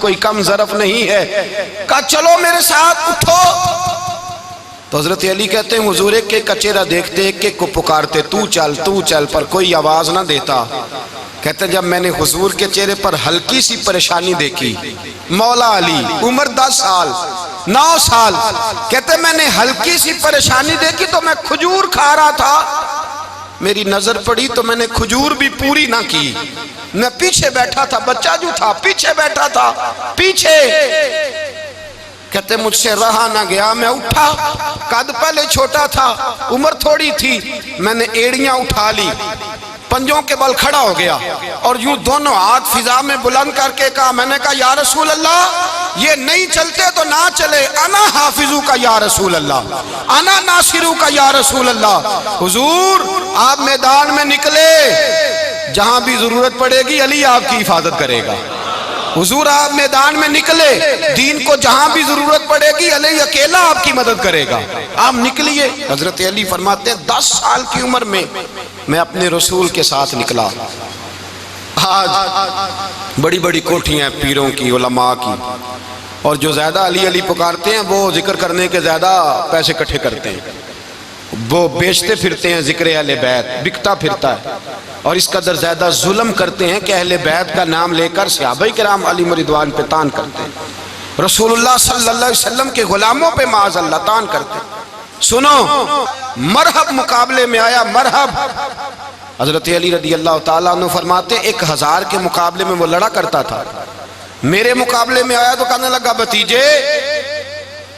کوئی کم ظرف نہیں ہے. کہا چلو میرے ساتھ اٹھو. تو حضرت علی کہتے ہیں حضور ایک ایک کا چہرہ دیکھتے ایک ایک کو پکارتے تو چل پر کوئی آواز نہ دیتا. کہتے ہیں جب میں نے حضور کے چہرے پر ہلکی سی پریشانی دیکھی, مولا علی عمر 10 سال 9 سال, کہتے ہیں میں نے ہلکی سی پریشانی دیکھی تو میں کھجور کھا رہا تھا, میری نظر پڑی تو میں نے کھجور بھی پوری نہ کی. میں پیچھے بیٹھا تھا, بچہ جو تھا پیچھے بیٹھا تھا پیچھے. کہتے مجھ سے رہا نہ گیا, میں اٹھا. قد پہلے چھوٹا تھا, عمر تھوڑی تھی, میں نے ایڑیاں اٹھا لی, پنجوں کے بل کھڑا ہو گیا اور یوں دونوں ہاتھ فضا میں بلند کر کے کہا, میں نے کہا یا رسول اللہ یہ نہیں چلتے تو نہ چلے, انا حافظو کا یا رسول اللہ, انا ناصرو کا یا رسول اللہ. حضور آپ میدان میں نکلے, جہاں بھی ضرورت پڑے گی علی آپ کی حفاظت کرے گا. حضور آپ میدان میں نکلے, دین کو جہاں بھی ضرورت پڑے گی علی اکیلا آپ کی مدد کرے گا. آپ نکلیے. حضرت علی فرماتے ہیں 10 سال کی عمر میں اپنے رسول کے ساتھ نکلا. آج بڑی بڑی کوٹھیاں پیروں کی, علماء کی, اور جو زیادہ علی علی پکارتے ہیں وہ ذکر کرنے کے زیادہ پیسے اکٹھے کرتے ہیں, وہ بیچتے پھرتے ہیں ذکر اہل بیت, بکتا پھرتا ہے, اور اس قدر زیادہ ظلم کرتے ہیں کہ اہل بیت کا نام لے کر صحابہ کرام علیہم رضوان پہ تان کرتے ہیں, رسول اللہ صلی اللہ علیہ وسلم کے غلاموں پہ معاذ اللہ تان کرتے ہیں. سنو, مرحب مقابلے میں آیا, مرحب. حضرت علی رضی اللہ تعالیٰ عنہ فرماتے 1000 کے مقابلے میں وہ لڑا کرتا تھا, میرے مقابلے میں آیا تو کہنے لگا بھتیجے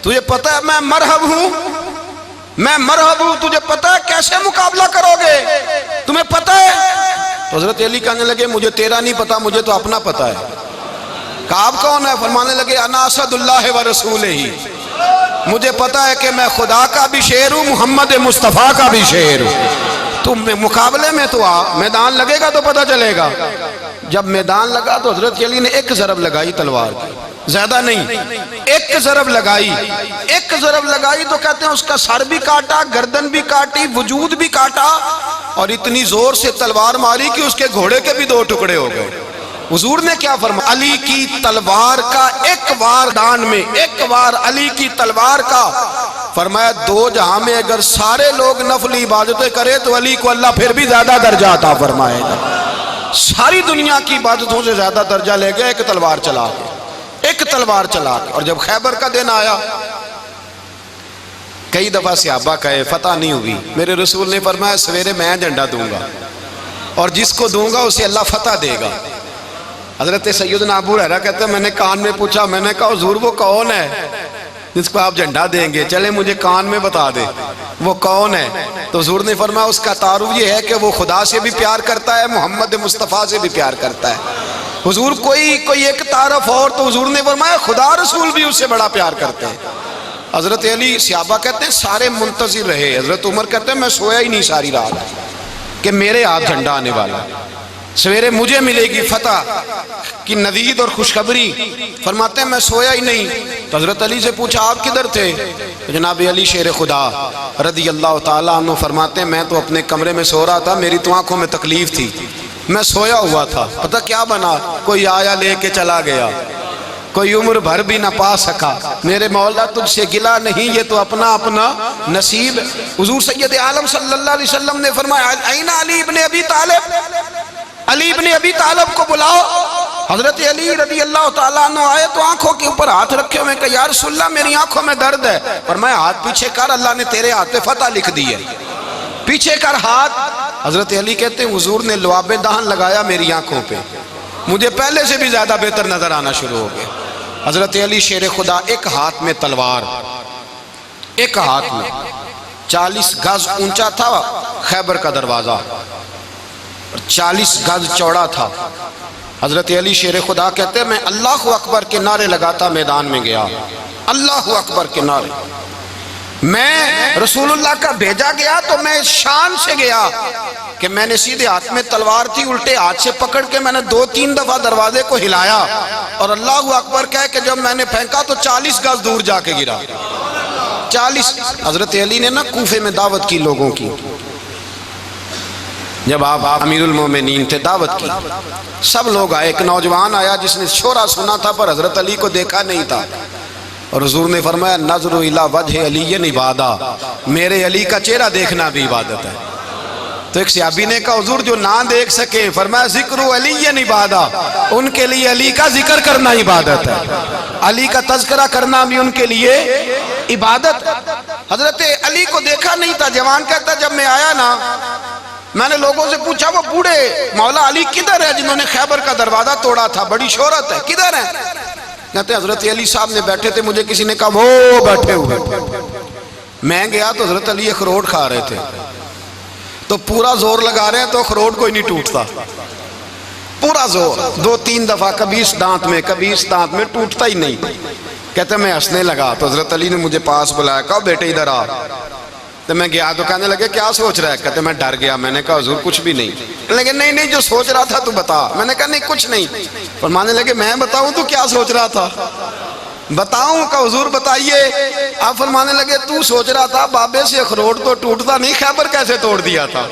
تجھے پتہ ہے میں مرحب ہوں, میں مرحب ہوں, تجھے پتہ ہے کیسے مقابلہ کرو گے, تمہیں پتہ ہے؟ تو حضرت علی کہنے لگے مجھے تیرا نہیں پتہ, مجھے تو اپنا پتہ ہے. کہا آپ کون ہے؟ فرمانے لگے انا اسد اللہ و رسولہ ہی, مجھے پتہ ہے کہ میں خدا کا بھی شعر ہوں, محمد مصطفیٰ کا بھی شعر ہوں. تم مقابلے میں تو آ, میدان لگے گا تو پتہ چلے گا. جب میدان لگا تو حضرت علی نے ایک ضرب لگائی تلوار کی, زیادہ نہیں, ایک ضرب لگائی. ایک ضرب لگائی تو کہتے ہیں اس کا سر بھی کاٹا, گردن بھی کاٹی, وجود بھی کاٹا, اور اتنی زور سے تلوار ماری کہ اس کے گھوڑے کے بھی 2 ٹکڑے ہو گئے. حضور نے کیا فرمایا؟ علی کی تلوار کا ایک وار دان میں, ایک وار علی کی تلوار کا, فرمایا 2 جہاں میں اگر سارے لوگ نفل عبادتیں کرے تو علی کو اللہ پھر بھی زیادہ درجہ عطا فرمائے گا. ساری دنیا کی عبادتوں سے زیادہ درجہ لے گیا ایک تلوار چلا کے, ایک تلوار چلا کے. اور جب خیبر کا دن آیا, کئی دفعہ صحابہ کہے فتح نہیں ہوئی, میرے رسول نے فرمایا سویرے میں جھنڈا دوں گا اور جس کو دوں گا اسے اللہ فتح دے گا. حضرت سیدنا ابو ہریرہ کہتے ہیں میں نے کان میں پوچھا, میں نے کہا حضور وہ کون ہے جس کو آپ جھنڈا دیں گے, چلے مجھے کان میں بتا دے وہ کون ہے. تو حضور نے فرمایا اس کا تعارف یہ ہے کہ وہ خدا سے بھی پیار کرتا ہے, محمد مصطفیٰ سے بھی پیار کرتا ہے. حضور کوئی ایک تعارف اور, تو حضور نے فرمایا خدا رسول بھی اس سے بڑا پیار کرتے ہیں. حضرت علی, صحابہ کہتے ہیں سارے منتظر رہے. حضرت عمر کہتے ہیں میں سویا ہی نہیں ساری رات کہ میرے ہاتھ جھنڈا آنے والا, سویرے مجھے ملے گی فتح کی نوید اور خوشخبری. فرماتے ہیں میں سویا ہی نہیں. تو حضرت علی سے پوچھا آپ کدھر تھے؟ جناب علی شیر خدا رضی اللہ تعالیٰ عنہ فرماتے ہیں میں تو اپنے کمرے میں سو رہا تھا, میری تو آنکھوں میں تکلیف تھی, میں سویا ہوا تھا, پتہ کیا بنا, کوئی آیا لے کے چلا گیا, کوئی عمر بھر بھی نہ پا سکا. میرے مولا تجھ سے گلا نہیں, یہ تو اپنا اپنا نصیب. حضور سید عالم صلی اللہ علیہ وسلم نے فرمایا این علی ابن ابی طالب, علی ابن ابی طالب کو بلاؤ. حضرت علی رضی اللہ تعالیٰ عنہ آئے تو آنکھوں کے اوپر ہاتھ رکھے ہوئے, کہ یا رسول اللہ میری آنکھوں میں درد ہے. فرمایا ہاتھ پیچھے کر, اللہ نے تیرے ہاتھ پہ فتح لکھ دی ہے, پیچھے کر ہاتھ. حضرت علی کہتے ہیں حضور نے لعاب دہن لگایا میری آنکھوں پہ, مجھے پہلے سے بھی زیادہ بہتر نظر آنا شروع ہو گئے. حضرت علی شیر خدا, ایک ہاتھ میں تلوار, ایک ہاتھ میں 40 گز اونچا تھا خیبر کا دروازہ, 40 گز چوڑا تھا. حضرت علی شیر خدا کہتے ہیں میں اللہ اکبر کے نعرے لگاتا میدان میں گیا, اللہ اکبر کے نعرے. میں رسول اللہ کا بھیجا گیا تو میں شان سے گیا کہ میں نے سیدھے ہاتھ میں تلوار تھی, الٹے ہاتھ سے پکڑ کے میں نے 2-3 دفعہ دروازے کو ہلایا اور اللہ اکبر کہہ کہ جب میں نے پھینکا تو 40 گز دور جا کے گرا. 40. حضرت علی نے نا کوفے میں دعوت کی لوگوں کی, جب آپ امیر المومنین تھے، دعوت کی، سب لوگ آئے، ایک نوجوان آیا جس نے شورا سنا تھا پر حضرت علی کو دیکھا نہیں تھا، اور حضور نے فرمایا نظر الی وجہ علی عبادہ، میرے علی کا چہرہ دیکھنا بھی عبادت ہے۔ تو ایک صحابی نے کہا حضور جو نہ دیکھ سکے، فرمایا ذکر علی عبادہ، ان کے لیے علی کا ذکر کرنا عبادت ہے، علی کا تذکرہ کرنا بھی ان کے لیے عبادت۔ حضرت علی کو دیکھا نہیں تھا، جوان کہتا جب میں آیا نا، میں نے لوگوں سے پوچھا وہ بوڑھے مولا علی کدھر ہے جنہوں نے خیبر کا دروازہ توڑا تھا، بڑی شہرت ہے، کدھر ہے؟ کہتے حضرت علی صاحب نے بیٹھے تھے، مجھے کسی نے کہا وہ بیٹھے ہوئے۔ میں گیا تو حضرت علی اخروٹ کھا رہے تھے، تو پورا زور لگا رہے ہیں تو اخروٹ کوئی نہیں ٹوٹتا، پورا زور، 2-3 دفعہ، کبھی اس دانت میں کبھی اس دانت میں، ٹوٹتا ہی نہیں۔ کہتے میں ہنسنے لگا تو حضرت علی نے مجھے پاس بلایا، کہا بیٹے ادھر آ۔ تو میں گیا تو کہنے لگے کیا سوچ رہا ہے؟ کہتے میں ڈر گیا، میں نے کہا حضور کچھ بھی نہیں۔ لیکن نہیں جو سوچ رہا تھا تو بتا۔ میں نے کہا نہیں کچھ نہیں۔ فرمانے لگے میں بتاؤں تو کیا سوچ رہا تھا؟ بتاؤں؟ کہ حضور بتائیے۔ آپ فرمانے لگے تو سوچ رہا تھا بابے سے اخروٹ تو ٹوٹتا نہیں، خیبر کیسے توڑ دیا تھا؟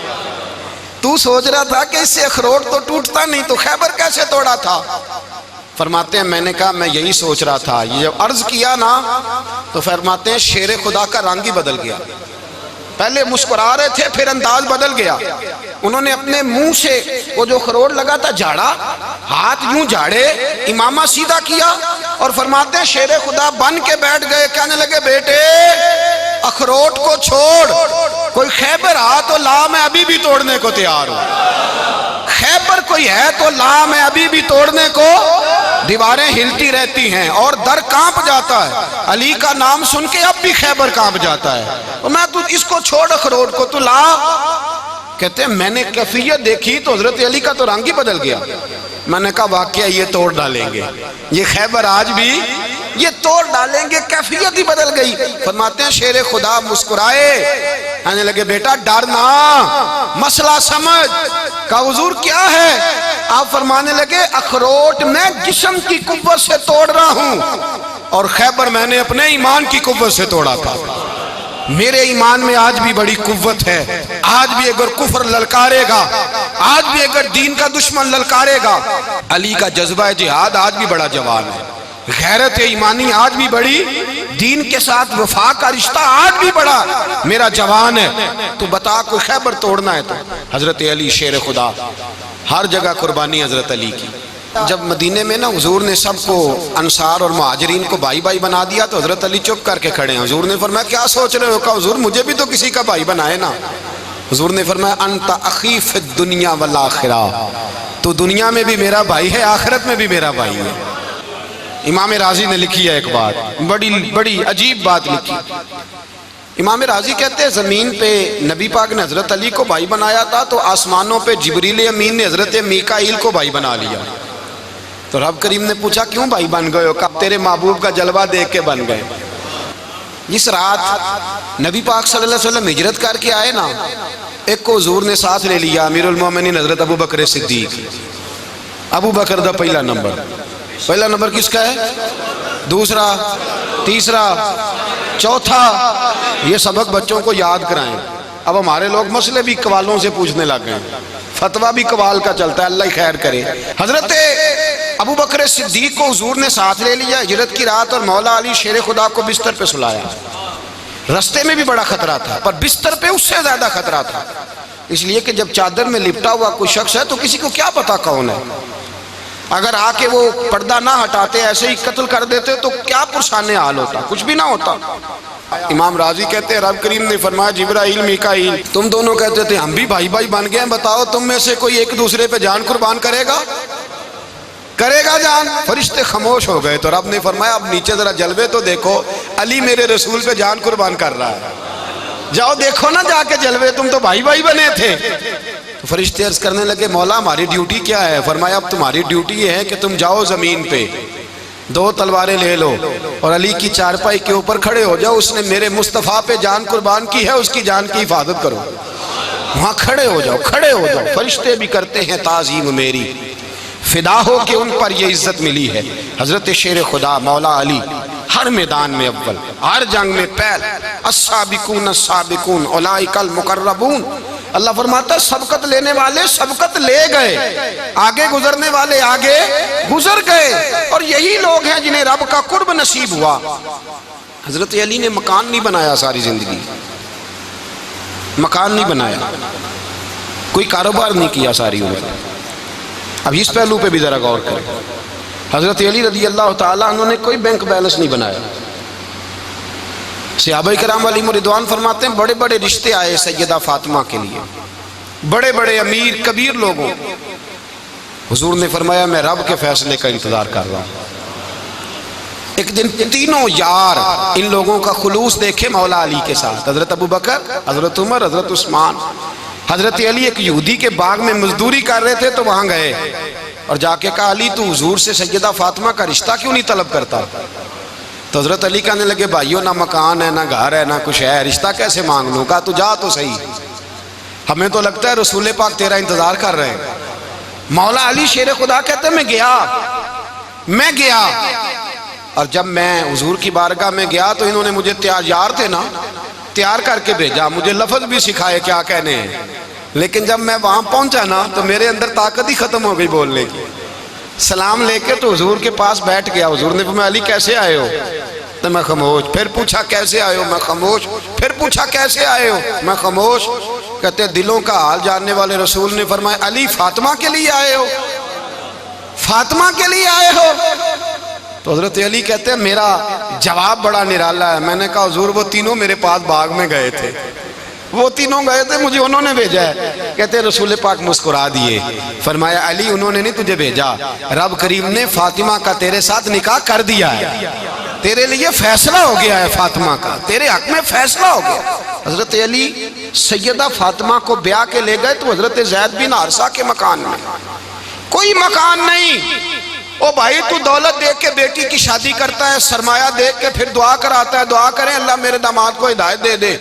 تو سوچ رہا تھا کہ اس سے اخروٹ تو ٹوٹتا نہیں تو خیبر کیسے توڑا تھا؟ فرماتے ہیں میں نے کہا میں یہی سوچ رہا تھا۔ یہ جب عرض کیا نا تو فرماتے ہیں شیر خدا کا رنگ ہی بدل گیا، پہلے مسکرا رہے تھے پھر انداز بدل گیا۔ انہوں نے اپنے منہ سے وہ جو خروٹ لگا تھا جھاڑا، ہاتھ یوں جھاڑے، امامہ سیدھا کیا، اور فرماتے ہیں شیر خدا بن کے بیٹھ گئے، کہنے لگے بیٹے اخروٹ کو چھوڑ، کوئی خیبر آ تو لا، میں ابھی بھی توڑنے کو تیار ہوں، خیبر کوئی ہے تو لا، میں ابھی بھی توڑنے کو۔ دیواریں ہلتی رہتی ہیں اور در کانپ جاتا ہے، علی کا نام سن کے اب بھی خیبر کانپ جاتا ہے، اور میں تو اس کو چھوڑ اخروٹ کو تو لا۔ کہتے ہیں میں نے کیفیت دیکھی تو حضرت علی کا تو رنگ ہی بدل گیا۔ میں نے کہا واقعہ یہ توڑ ڈالیں گے، یہ خیبر آج بھی یہ توڑ ڈالیں گے، کیفیت ہی بدل گئی۔ فرماتے ہیں شیر خدا مسکرائے، کہنے لگے بیٹا ڈرنا، مسئلہ سمجھ۔ کہا حضور کیا ہے؟ آپ فرمانے لگے اخروٹ میں جسم کی قوت سے توڑ رہا ہوں، اور خیبر میں نے اپنے ایمان کی قوت سے توڑا تھا۔ میرے ایمان میں آج بھی بڑی قوت ہے، آج بھی اگر کفر للکارے گا، آج بھی اگر دین کا دشمن للکارے گا، علی کا جذبہ جہاد آج بھی بڑا جوان ہے، غیرت ایمانی آج بھی بڑی، دین کے ساتھ وفا کا رشتہ آج بھی بڑا میرا جوان ہے۔ تو بتا کوئی خیبر توڑنا ہے تو حضرت علی شیر خدا، ہر جگہ قربانی حضرت علی کی۔ جب مدینے میں نا حضور نے سب کو انصار اور مہاجرین کو بھائی بھائی بنا دیا تو حضرت علی چپ کر کے کھڑے ہیں۔ حضور نے فرمایا کیا سوچ رہے ہو؟ کہا حضور مجھے بھی تو کسی کا بھائی بنائے نا۔ حضور نے فرمایا انت اخی فی الدنیا والآخرہ، تو دنیا میں بھی میرا بھائی ہے، آخرت میں بھی میرا بھائی ہے۔ امام راضی نے لکھی ہے ایک بات، بڑی عجیب بات لکھی۔ امام راضی کہتے ہیں زمین پہ نبی پاک نے حضرت علی کو بھائی بنایا تھا تو آسمانوں پہ جبریل امین نے حضرت میکائیل کو بھائی بنا لیا۔ تو رب کریم نے پوچھا کیوں بھائی بن گئے ہو؟ کہا تیرے محبوب کا جلوہ دیکھ کے بن گئے۔ جس رات نبی پاک صلی اللہ علیہ وسلم ہجرت کر کے آئے نا، ایک کو حضور نے ساتھ لے لیا، امیر المومنین حضرت ابو بکر صدیق۔ ابو بکر دا پہلا نمبر کس کا ہے؟ دوسرا، تیسرا، چوتھا۔ یہ سبق بچوں کو یاد کرائیں۔ اب ہمارے لوگ مسئلے بھی قوالوں سے پوچھنے لگ گئے، فتویٰ بھی قوال کا چلتا ہے، اللہ ہی خیر کرے۔ حضرت ابو بکر صدیق کو حضور نے ساتھ لے لیا ہجرت کی رات، اور مولا علی شیر خدا کو بستر پہ سلایا۔ رستے میں بھی بڑا خطرہ تھا پر بستر پہ اس سے زیادہ خطرہ تھا، اس لیے کہ جب چادر میں لپٹا ہوا کوئی شخص ہے تو کسی کو کیا پتا کون ہے، اگر آ کے وہ پردہ نہ ہٹاتے ایسے ہی قتل کر دیتے تو کیا پرسان حال ہوتا، کچھ بھی نہ ہوتا۔ امام راضی کہتے ہیں رب کریم نے فرمایا جبرائیل میکائیل تم دونوں کہتے تھے ہم بھی بھائی بھائی بن گئے ہیں، بتاؤ تم میں سے کوئی ایک دوسرے پہ جان قربان کرے گا جان؟ فرشتے خاموش ہو گئے تو رب نے فرمایا اب نیچے ذرا جلوے تو دیکھو، علی میرے رسول پہ جان قربان کر رہا ہے، جاؤ دیکھو نا جا کے جلوے، تم تو بھائی بھائی بنے تھے۔ تو فرشتے عرض کرنے لگے مولا ہماری ڈیوٹی کیا ہے؟ فرمایا اب تمہاری ڈیوٹی یہ ہے کہ تم جاؤ زمین پہ 2 تلواریں لے لو اور علی کی چارپائی کے اوپر کھڑے ہو جاؤ، اس نے میرے مصطفیٰ پہ جان قربان کی ہے، اس کی جان کی حفاظت کرو، وہاں کھڑے ہو جاؤ۔ فرشتے بھی کرتے ہیں تعظیم میری، فدا ہو کہ ان پر یہ عزت ملی ہے۔ حضرت شیر خدا مولا علی ہر میدان میں اول، ہر جنگ میں پہل، السابقون السابقون اولئک المقربون، اللہ فرماتا ہے سبقت لینے والے سبقت لے گئے، آگے گزرنے والے آگے گزر گئے، اور یہی لوگ ہیں جنہیں رب کا قرب نصیب ہوا۔ حضرت علی نے مکان نہیں بنایا ساری زندگی، مکان نہیں بنایا، کوئی کاروبار نہیں کیا ساری عمر۔ اب اس پہلو پہ بھی ذرا غور کریں، حضرت علی رضی اللہ تعالیٰ عنہ نے کوئی بینک بیلنس نہیں بنایا۔ صحابہ کرام علیہم رضوان فرماتے ہیں بڑے بڑے رشتے آئے سیدہ فاطمہ کے لیے، بڑے بڑے امیر کبیر لوگوں، حضور نے فرمایا میں رب کے فیصلے کا انتظار کر رہا ہوں۔ ایک دن تینوں یار ان لوگوں کا خلوص دیکھے مولا علی کے ساتھ، حضرت ابوبکر، حضرت عمر، حضرت عثمان۔ حضرت علی ایک یہودی کے باغ میں مزدوری کر رہے تھے تو وہاں گئے اور جا کے کہا علی تو حضور سے سیدہ فاطمہ کا رشتہ کیوں نہیں طلب کرتا؟ تو حضرت علی کہنے لگے بھائیو نہ مکان ہے نہ گھر ہے نہ کچھ ہے، رشتہ کیسے مانگ لوں؟ کہا تو جا تو صحیح، ہمیں تو لگتا ہے رسول پاک تیرا انتظار کر رہے ہیں۔ مولا علی شیر خدا کہتے ہیں میں گیا اور جب میں حضور کی بارگاہ میں گیا تو انہوں نے مجھے یار تھے نا تیار کر کے بھیجا، مجھے لفظ بھی سکھائے کیا کہنے ہیں، لیکن جب میں وہاں پہنچا نا تو میرے اندر طاقت ہی ختم ہو گئی بولنے کی۔ سلام لے کے تو حضور کے پاس بیٹھ گیا، حضور نے فرمایا علی کیسے آئے ہو؟ تو میں خاموش، پھر پوچھا کیسے آئے ہو؟ میں خاموش، پھر پوچھا کیسے آئے ہو؟ میں خاموش۔ کہتے دلوں کا حال جاننے والے رسول نے فرمایا علی فاطمہ کے لیے آئے ہو؟ فاطمہ کے لیے آئے ہو؟ تو حضرت علی کہتے ہیں میرا جواب بڑا نرالا ہے، میں نے کہا حضور وہ تینوں میرے پاس باغ میں گئے تھے، وہ تینوں گئے تھے، مجھے انہوں نے بھیجا ہے۔ کہتے ہیں رسول پاک مسکرا دیے، فرمایا علی انہوں نے نہیں تجھے بھیجا، رب کریم نے فاطمہ کا تیرے ساتھ نکاح کر دیا ہے، تیرے لیے فیصلہ ہو گیا ہے فاطمہ کا، تیرے حق میں فیصلہ ہو گیا۔ حضرت علی سیدہ فاطمہ کو بیاہ کے لے گئے تو حضرت زید بن حارثہ کے مکان میں، کوئی مکان نہیں۔ او بھائی تو دولت دیکھ کے بیٹی کی شادی کرتا ہے، سرمایہ دیکھ کے پھر دعا کراتا ہے، دعا کریں اللہ میرے داماد کو ہدایت دے دے۔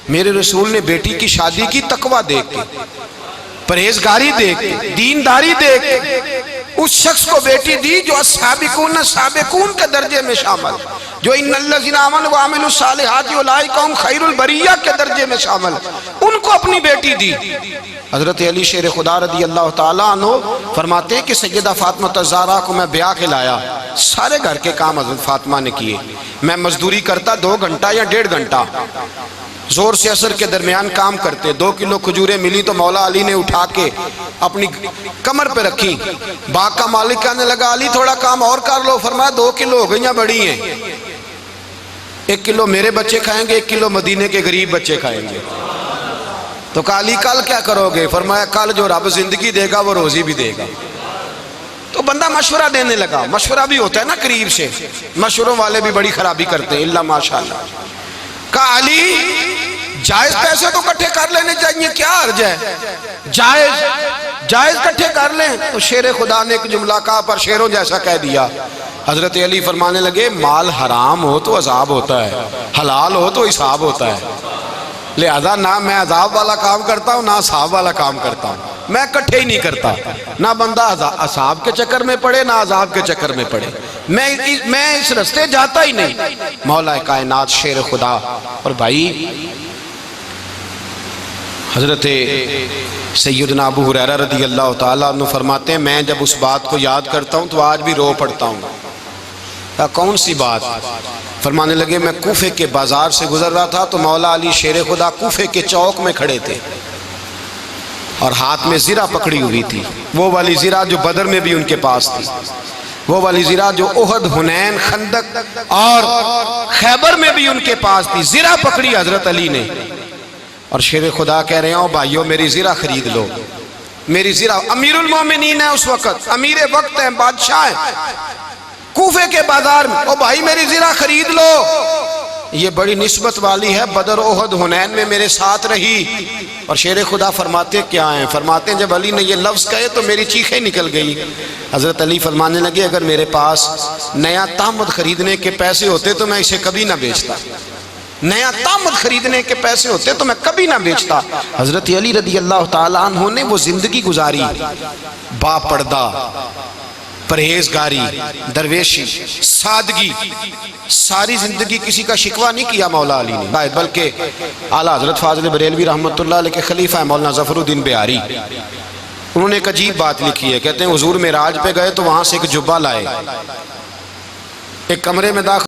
میرے رسول نے بیٹی کی شادی کی تقوی دیکھ کے، پرہیزگاری دیکھ کے، دینداری دیکھ کے، اس شخص کو بیٹی دی جو السابقون سابقون کے درجے میں شامل، جو ان الذین آمنوا وعملوا الصالحات اولئک هم خیر البریہ کے درجے میں شامل، ان کو اپنی بیٹی دی۔ حضرت علی شیر خدا رضی اللہ تعالیٰ عنہ فرماتے ہیں کہ سیدہ فاطمہ الزہرا کو میں بیاہ کے لایا، سارے گھر کے کام حضرت فاطمہ نے کیے، میں مزدوری کرتا 2 گھنٹہ یا 1.5 گھنٹہ، زور سے عصر کے درمیان کام کرتے، 2 کلو کھجوریں ملی تو مولا علی نے اٹھا کے اپنی کمر پہ رکھی، باغ کا مالک کہنے لگا علی تھوڑا کام اور کر لو، فرمایا 2 کلو ہو گئیاں بڑی ہیں، 1 کلو میرے بچے کھائیں گے، 1 کلو مدینے کے غریب بچے کھائیں گے۔ تو کہا علی کل کیا کرو گے؟ فرمایا کل جو رب زندگی دے گا وہ روزی بھی دے گا۔ تو بندہ مشورہ دینے لگا، مشورہ بھی ہوتا ہے نا قریب سے، مشوروں والے بھی بڑی خرابی کرتے ہیں اللہ ماشاءاللہ۔ کہا علی جائز پیسے تو کٹھے کر لینے چاہیے، کیا عرض ہے؟ جائز کٹھے کر لیں۔ تو شیر خدا نے ایک جملہ کہا پر شیروں جیسا کہہ دیا۔ حضرت علی فرمانے لگے مال حرام ہو تو عذاب ہوتا ہے، حلال ہو تو حساب ہوتا ہے، لہذا نہ میں عذاب والا کام کرتا ہوں نہ حساب والا کام کرتا ہوں، میں کٹھے ہی نہیں کرتا، نہ بندہ حساب کے چکر میں پڑے نہ عذاب کے چکر میں پڑے، میں اس رستے جاتا ہی نہیں۔ مولا کائنات شیر خدا۔ اور بھائی حضرت سیدنا ابو ہریرہ رضی اللہ تعالیٰ عنہ فرماتے ہیں میں جب اس بات کو یاد کرتا ہوں تو آج بھی رو پڑتا ہوں۔ کون سی بات؟ فرمانے لگے میں کوفے کے بازار سے گزر رہا تھا تو مولا علی شیر خدا کوفے کے چوک میں کھڑے تھے اور ہاتھ میں زرہ پکڑی ہوئی تھی، وہ والی زرہ جو بدر میں بھی ان کے پاس تھی، وہ والی زرہ جو احد، حنین، خندق اور خیبر میں بھی ان کے پاس تھی، زرہ پکڑی حضرت علی نے اور شیر خدا کہہ رہے ہیں بھائیو میری زرہ خرید لو، میری زرہ، امیر المومنین ہے اس وقت، امیر وقت ہے، بادشاہ ہے کوفے کے بازار میں، او بھائی میری زرہ خرید لو، یہ بڑی نسبت والی ہے، بدر احد حنین میں میرے ساتھ رہی۔ اور شیر خدا فرماتے کیا ہیں؟ فرماتے ہیں جب علی نے یہ لفظ کہے تو میری چیخیں نکل گئی۔ حضرت علی فرمانے لگے اگر میرے پاس نیا تامد خریدنے کے پیسے ہوتے تو میں اسے کبھی نہ بیچتا، نیا تامد خریدنے کے پیسے ہوتے تو میں کبھی نہ بیچتا۔ حضرت علی رضی اللہ تعالیٰ عنہ نے وہ زندگی گزاری با پردہ، پرہیزگاری، درویشی، سادگی، ساری زندگی کسی کا شکوہ نہیں کیا مولا علی نے، بلکہ اعلیٰ حضرت فاضل بریلوی رحمۃ اللہ علیہ کے خلیفہ مولانا ظفر الدین بہاری، انہوں نے ایک عجیب بات لکھی ہے، کہتے ہیں حضور معراج پہ گئے تو وہاں سے ایک جبہ لائے، ایک کمرے میں داخل